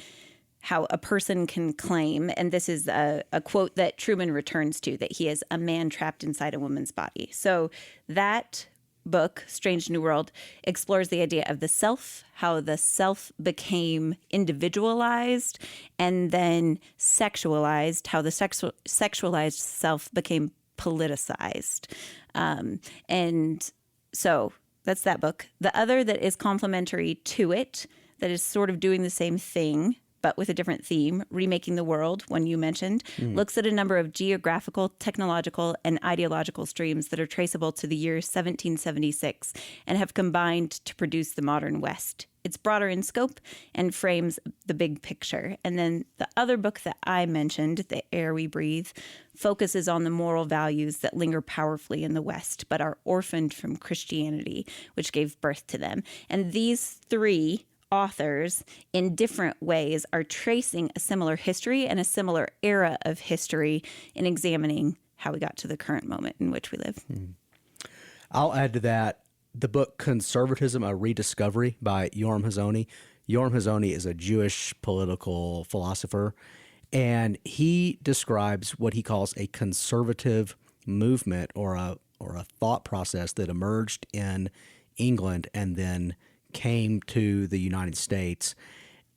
how a person can claim, and this is a quote that Truman returns to, that he is a man trapped inside a woman's body. So that book, Strange New World, explores the idea of the self, how the self became individualized and then sexualized, how the sexualized self became politicized. And so that's that book. The other that is complementary to it, that is sort of doing the same thing, but with a different theme, Remaking the World, one you mentioned, looks at a number of geographical, technological, and ideological streams that are traceable to the year 1776 and have combined to produce the modern West. It's broader in scope and frames the big picture. And then the other book that I mentioned, The Air We Breathe, focuses on the moral values that linger powerfully in the West, but are orphaned from Christianity, which gave birth to them. And these 3 authors in different ways are tracing a similar history and a similar era of history in examining how we got to the current moment in which we live. I'll add to that the book Conservatism, A Rediscovery by Yoram Hazony. Yoram Hazony is a Jewish political philosopher, and he describes what he calls a conservative movement or a thought process that emerged in England and then came to the United States.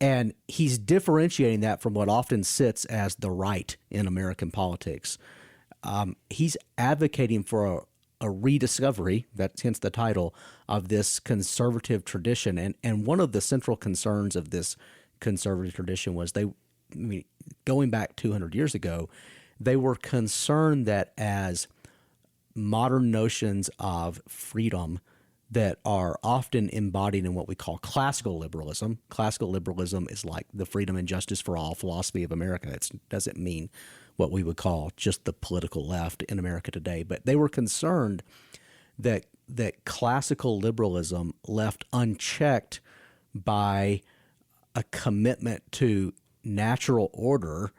And he's differentiating that from what often sits as the right in American politics. He's advocating for a rediscovery, that's hence the title, of this conservative tradition. And one of the central concerns of this conservative tradition was going back 200 years ago, they were concerned that as modern notions of freedom that are often embodied in what we call classical liberalism. Classical liberalism is like the freedom and justice for all philosophy of America. It doesn't mean what we would call just the political left in America today. But they were concerned that classical liberalism, left unchecked by a commitment to natural order,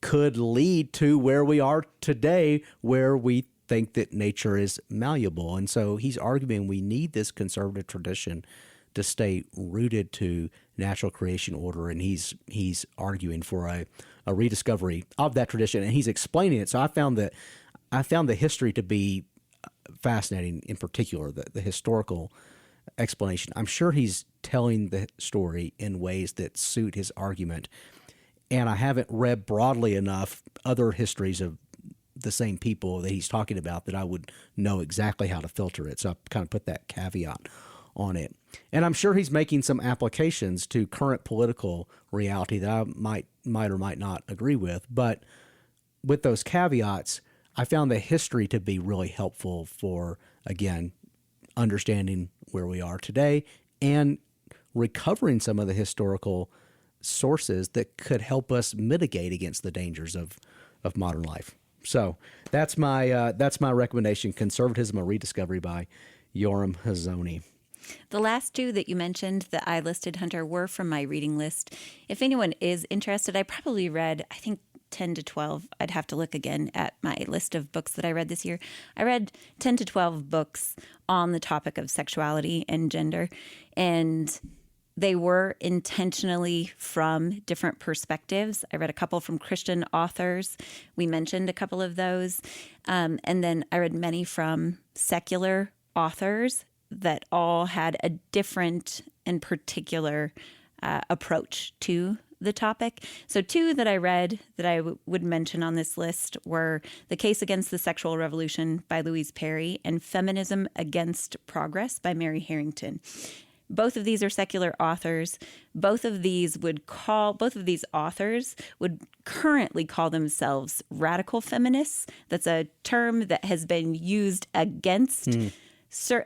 could lead to where we are today, where we think that nature is malleable. And so he's arguing we need this conservative tradition to stay rooted to natural creation order, and he's arguing for a rediscovery of that tradition, and he's explaining it. So I found the history to be fascinating, in particular the historical explanation. I'm sure he's telling the story in ways that suit his argument, and I haven't read broadly enough other histories of the same people that he's talking about that I would know exactly how to filter it. So I kind of put that caveat on it. And I'm sure he's making some applications to current political reality that I might or might not agree with. But with those caveats, I found the history to be really helpful for, again, understanding where we are today and recovering some of the historical sources that could help us mitigate against the dangers of modern life. So that's my recommendation, Conservatism, A Rediscovery by Yoram Hazony. The last 2 that you mentioned that I listed, Hunter, were from my reading list. If anyone is interested, I probably read, 10 to 12. I'd have to look again at my list of books that I read this year. I read 10 to 12 books on the topic of sexuality and gender, and they were intentionally from different perspectives. I read a couple from Christian authors. We mentioned a couple of those. And then I read many from secular authors that all had a different and particular approach to the topic. So 2 that I read that I would mention on this list were The Case Against the Sexual Revolution by Louise Perry and Feminism Against Progress by Mary Harrington. Both of these are secular authors. Both of these authors would currently call themselves radical feminists. That's a term that has been used against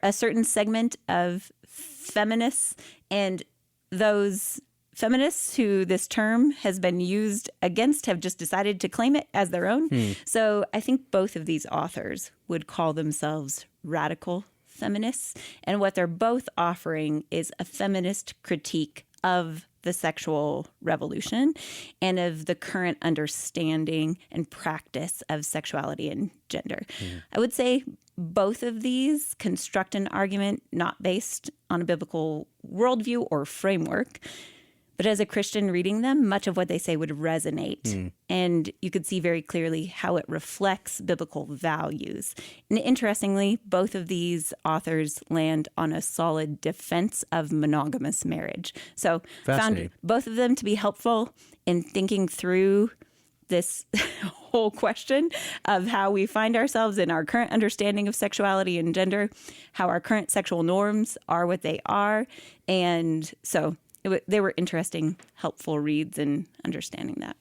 a certain segment of feminists, and those feminists who this term has been used against have just decided to claim it as their own. So I think both of these authors would call themselves radical feminists, and what they're both offering is a feminist critique of the sexual revolution and of the current understanding and practice of sexuality and gender. I would say both of these construct an argument not based on a biblical worldview or framework, but as a Christian reading them, much of what they say would resonate. And you could see very clearly how it reflects biblical values. And interestingly, both of these authors land on a solid defense of monogamous marriage. So found both of them to be helpful in thinking through this whole question of how we find ourselves in our current understanding of sexuality and gender, how our current sexual norms are what they are. And so they were interesting, helpful reads in understanding that.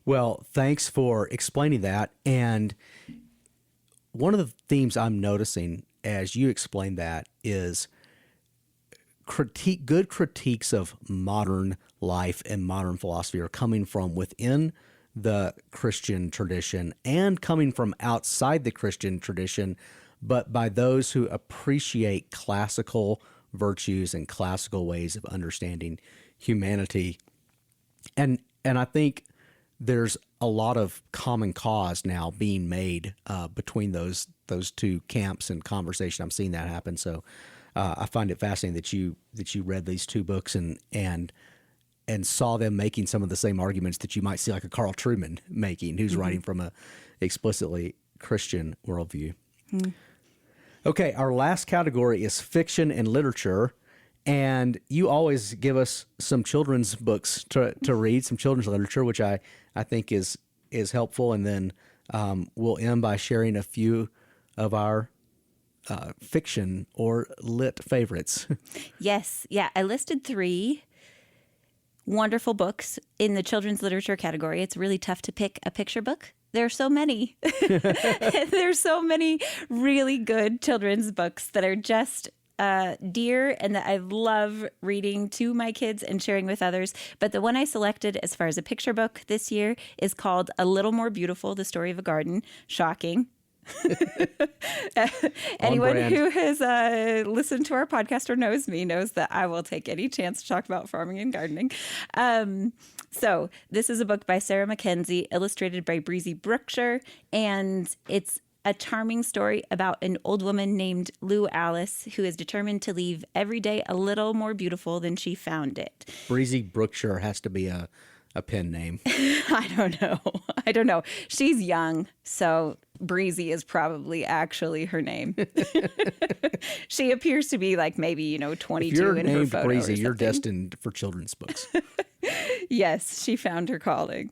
Well, thanks for explaining that. And one of the themes I'm noticing as you explain that is good critiques of modern life and modern philosophy are coming from within the Christian tradition and coming from outside the Christian tradition, but by those who appreciate classical virtues and classical ways of understanding humanity. And I think there's a lot of common cause now being made between those two camps and conversation. I'm seeing that happen. So I find it fascinating that you read these two books and saw them making some of the same arguments that you might see like a Carl Trueman making, who's writing from a explicitly Christian worldview. Okay, our last category is fiction and literature, and you always give us some children's books to read, some children's literature, which I think is helpful, and then we'll end by sharing a few of our fiction or lit favorites. Yes, yeah, I listed 3 wonderful books in the children's literature category. It's really tough to pick a picture book. There are so many. There's so many really good children's books that are just dear and that I love reading to my kids and sharing with others. But the one I selected as far as a picture book this year is called A Little More Beautiful, The Story of a Garden. Shocking. Anyone who has listened to our podcast or knows me knows that I will take any chance to talk about farming and gardening. So this is a book by Sarah Mackenzie, illustrated by Breezy Brookshire, and it's a charming story about an old woman named Lou Alice who is determined to leave every day a little more beautiful than she found it. Breezy Brookshire has to be a pen name. I don't know. She's young, so Breezy is probably actually her name. She appears to be like maybe, 22 in her photo. Breezy, you're destined for children's books. Yes, she found her calling.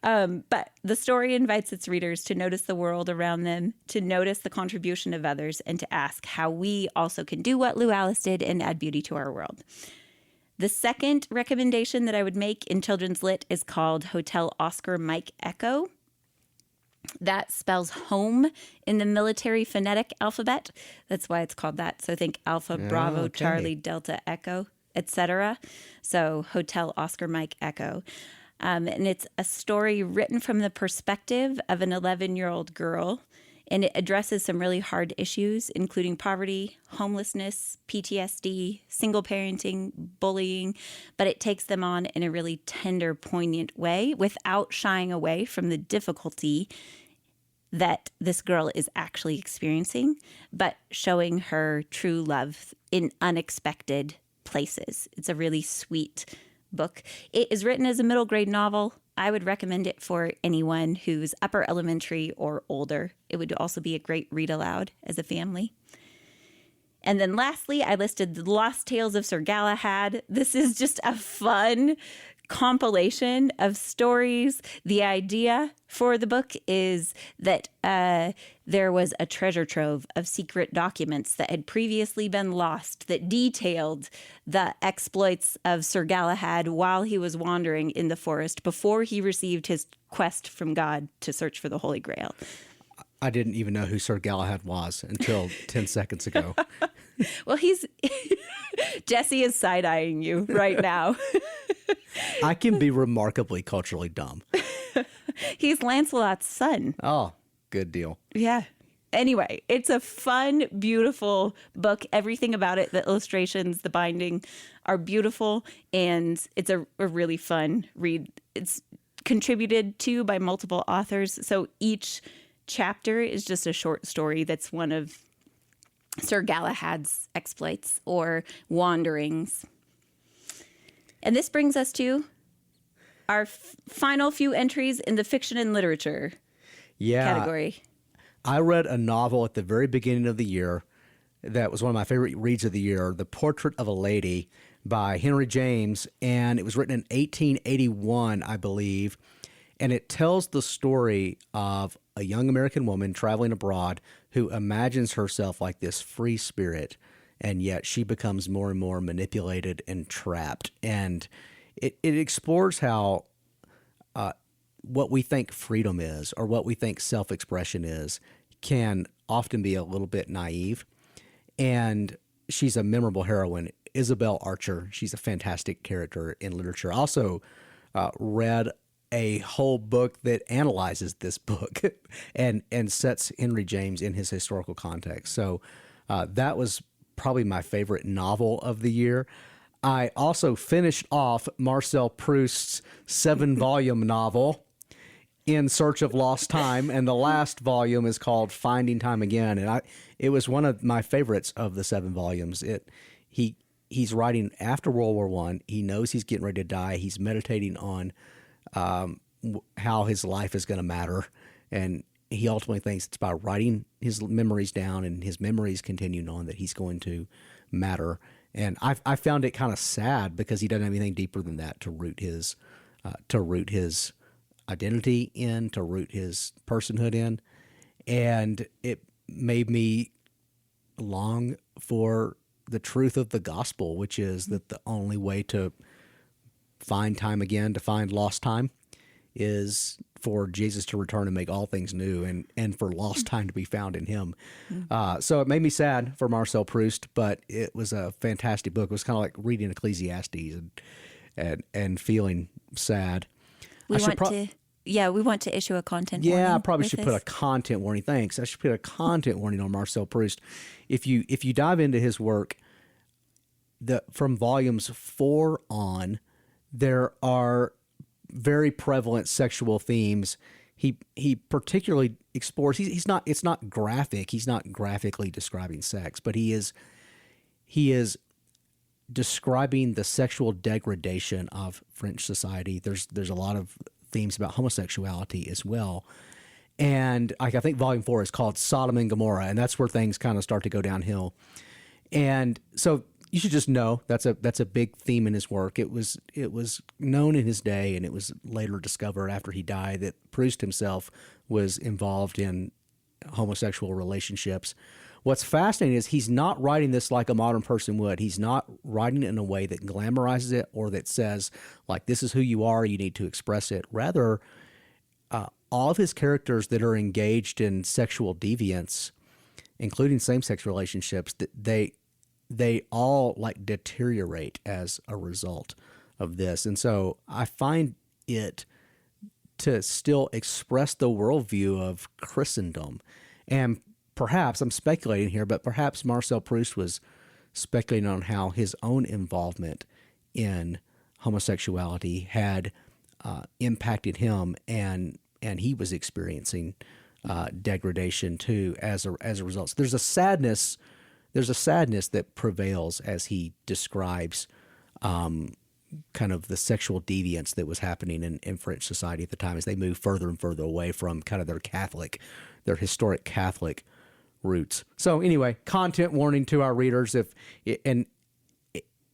But the story invites its readers to notice the world around them, to notice the contribution of others, and to ask how we also can do what Lou Alice did and add beauty to our world. The second recommendation that I would make in children's lit is called Hotel Oscar Mike Echo. That spells home in the military phonetic alphabet. That's why it's called that. So think Alpha, Bravo, Charlie, Delta, Echo, etc. So Hotel Oscar Mike Echo. And it's a story written from the perspective of an 11-year-old girl. And it addresses some really hard issues, including poverty, homelessness, PTSD, single parenting, bullying. But it takes them on in a really tender, poignant way without shying away from the difficulty that this girl is actually experiencing, but showing her true love in unexpected places. It's a really sweet book. It is written as a middle grade novel. I would recommend it for anyone who's upper elementary or older. It would also be a great read aloud as a family. And then lastly, I listed The Lost Tales of Sir Galahad. This is just a fun compilation of stories. The idea for the book is that there was a treasure trove of secret documents that had previously been lost that detailed the exploits of Sir Galahad while he was wandering in the forest before he received his quest from God to search for the Holy Grail. I didn't even know who Sir Galahad was until 10 seconds ago. Well, Jesse is side-eyeing you right now. I can be remarkably culturally dumb. He's Lancelot's son. Oh, good deal. Yeah. Anyway, it's a fun, beautiful book. Everything about it, the illustrations, the binding are beautiful, and it's a really fun read. It's contributed to by multiple authors, so each chapter is just a short story that's one of Sir Galahad's exploits or wanderings. And this brings us to our final few entries in the fiction and literature category. I read a novel at the very beginning of the year that was one of my favorite reads of the year, The Portrait of a Lady by Henry James, and it was written in 1881, I believe, and it tells the story of a young American woman traveling abroad who imagines herself like this free spirit, and yet she becomes more and more manipulated and trapped. And it explores how what we think freedom is or what we think self-expression is can often be a little bit naive. And she's a memorable heroine, Isabel Archer. She's a fantastic character in literature. I also read a whole book that analyzes this book and sets Henry James in his historical context. So that was probably my favorite novel of the year. I also finished off Marcel Proust's 7-volume novel, In Search of Lost Time, and the last volume is called Finding Time Again, and it was one of my favorites of the 7 volumes. He's writing after World War I. He knows he's getting ready to die. He's meditating on how his life is going to matter, and he ultimately thinks it's by writing his memories down and his memories continuing on that he's going to matter. And I found it kind of sad because he doesn't have anything deeper than that to root his identity in, to root his personhood in. And it made me long for the truth of the gospel, which is that the only way to find time again, to find lost time, is for Jesus to return and make all things new, and for lost time to be found in him. So it made me sad for Marcel Proust, but it was a fantastic book. It was kind of like reading Ecclesiastes and feeling sad. We want to issue a content warning. Yeah, I probably should put a content warning. Thanks. I should put a content warning on Marcel Proust. If you dive into his work, from volumes 4 on, there are very prevalent sexual themes. He particularly explores. It's not graphic. He's not graphically describing sex, but he is describing the sexual degradation of French society. There's a lot of themes about homosexuality as well. And I think volume 4 is called Sodom and Gomorrah, and that's where things kind of start to go downhill. And so you should just know that's a big theme in his work. It was known in his day, and it was later discovered after he died that Proust himself was involved in homosexual relationships. What's fascinating is he's not writing this like a modern person would. He's not writing it in a way that glamorizes it or that says, like, this is who you are, you need to express it. Rather, all of his characters that are engaged in sexual deviance, including same-sex relationships, they all like deteriorate as a result of this. And so I find it to still express the worldview of Christendom. And perhaps, I'm speculating here, but perhaps Marcel Proust was speculating on how his own involvement in homosexuality had impacted him, and he was experiencing degradation too as a result. So there's a sadness that prevails as he describes kind of the sexual deviance that was happening in French society at the time as they moved further and further away from kind of their historic Catholic roots. So anyway, content warning to our readers.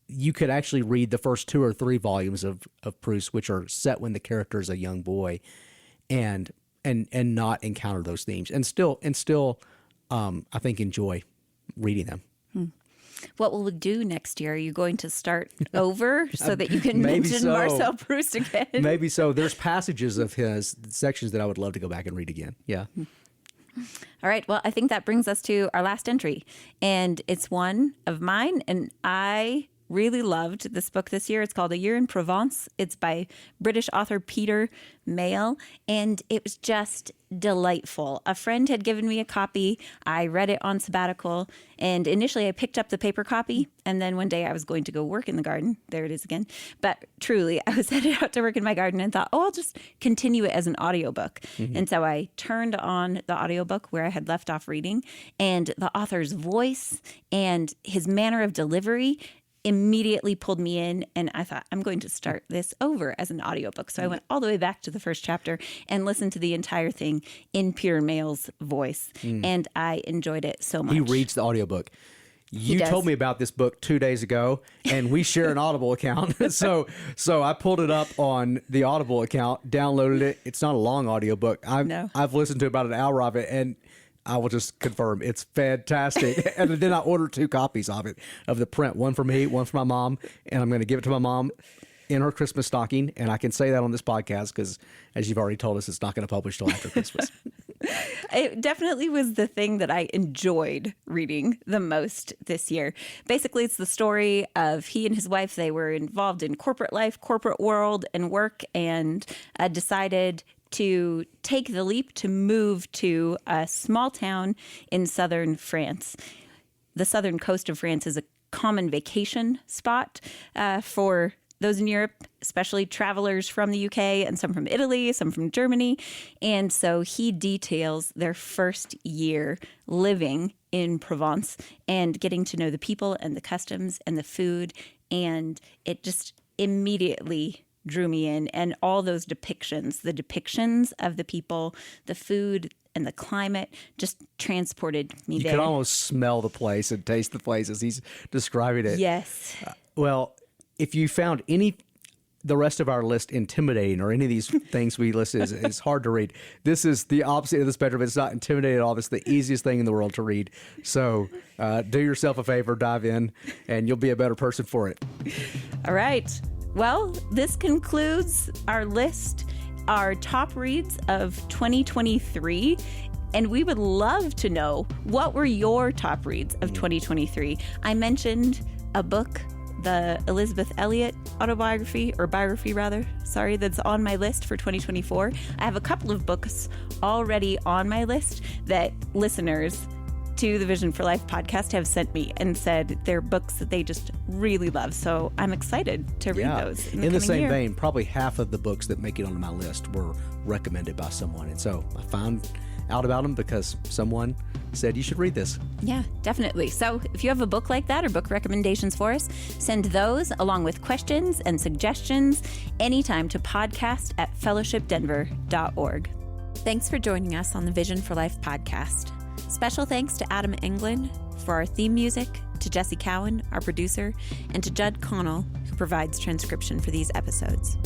You could actually read the first 2 or 3 volumes of Proust, which are set when the character is a young boy, and not encounter those themes, and still I think enjoy reading them. What will we do next year? Are you going to start over so that you can mention so. Marcel Proust again? Maybe so. There's passages of his sections that I would love to go back and read again. Yeah. All right. Well, I think that brings us to our last entry, and it's one of mine, and I really loved this book this year. It's called A Year in Provence. It's by British author Peter Mayle, and it was just delightful. A friend had given me a copy. I read it on sabbatical, and initially I picked up the paper copy, and then one day I was going to go work in the garden. There it is again. But truly, I was headed out to work in my garden and thought, I'll just continue it as an audiobook. And so I turned on the audiobook where I had left off reading, and the author's voice and his manner of delivery immediately pulled me in, and I thought, I'm going to start this over as an audiobook. So I went all the way back to the first chapter and listened to the entire thing in Peter Mayle's voice, and I enjoyed it so much. He reads the audiobook. You told me about this book 2 days ago, and we share an Audible account. So I pulled it up on the Audible account, downloaded it. It's not a long audiobook. I've listened to about an hour of it, and I will just confirm it's fantastic. And then I ordered 2 copies of it, of the print, one for me, one for my mom, and I'm going to give it to my mom in her Christmas stocking. And I can say that on this podcast because, as you've already told us, it's not going to publish till after Christmas. It definitely was the thing that I enjoyed reading the most this year. Basically, it's the story of he and his wife. They were involved in corporate life, corporate world, and work, and decided to take the leap to move to a small town in southern France. The southern coast of France is a common vacation spot for those in Europe, especially travelers from the UK and some from Italy, some from Germany. And so he details their first year living in Provence and getting to know the people and the customs and the food. And it just immediately drew me in. And all those depictions, the depictions of the people, the food, and the climate just transported me there. You can almost smell the place and taste the place as he's describing it. Yes. Well, if you found the rest of our list intimidating, or any of these things we listed is hard to read, this is the opposite of the spectrum. It's not intimidating at all. It's the easiest thing in the world to read. So do yourself a favor, dive in, and you'll be a better person for it. All right. Well, this concludes our list, our top reads of 2023. And we would love to know, what were your top reads of 2023? I mentioned a book, the Elizabeth Elliot biography, that's on my list for 2024. I have a couple of books already on my list that listeners to the Vision for Life podcast have sent me and said they're books that they just really love. So I'm excited to read those in the same vein, probably half of the books that make it onto my list were recommended by someone. And so I found out about them because someone said you should read this. Yeah, definitely. So if you have a book like that or book recommendations for us, send those along with questions and suggestions anytime to podcast@fellowshipdenver.org. Thanks for joining us on the Vision for Life podcast. Special thanks to Adam Englund for our theme music, to Jesse Cowan, our producer, and to Judd Connell, who provides transcription for these episodes.